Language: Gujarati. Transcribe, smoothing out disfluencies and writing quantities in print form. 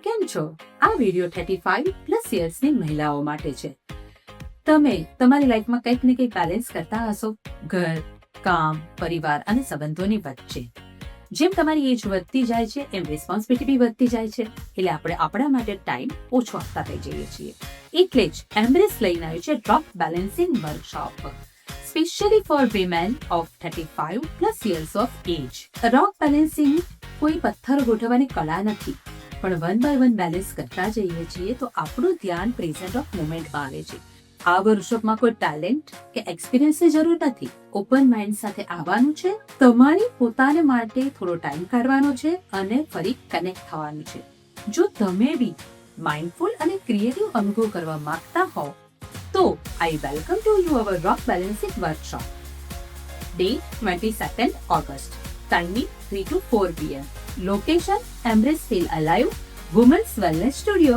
કેમ છો? આ વિડિયો 35+ યર્સની મહિલાઓ માટે છે. તમે તમારી લાઈફમાં કંઈક ને કંઈક બેલેન્સ કરતા હશો, ઘર, કામ, પરિવાર અને સંબંધોની વચ્ચે. જેમ તમારી એજ વધતી જાય છે એમ રિસ્પોન્સિબિલિટી બી વધતી જાય છે, એટલે આપણે આપણા માટે ટાઈમ ઓછો આપતા થઈ જઈએ છીએ. એટલે જ એમ્બ્રેસ લઈને આવ્યું છે drop balancing workshop, specially for women of 35+ years of age. Rock balancing કોઈ પથ્થર ગોઠવવાની કલા નથી, પણ 1 by 1 બેલેન્સ કરતા જઈએ છીએ તો આપણું ધ્યાન પ્રેઝન્ટ ઓફ મોમેન્ટમાં આવે છે. આ વર્કશોપમાં કોઈ ટેલેન્ટ કે એક્સપિરિયન્સની જરૂર નથી. ઓપન માઇન્ડ સાથે આવવાનું છે, તમારી પોતાને માટે થોડો ટાઈમ કાઢવાનો છે અને ફરી કનેક્ટ થવાનું છે. જો તમે બી માઇન્ડફુલ અને ક્રિએટિવ અનુભવ કરવા માંગતા હો તો I welcome to you our rock balancing workshop. Date 22nd August. Timing 3 to 4 p.m. Location Embrace Feel Alive Women's Wellness Studio.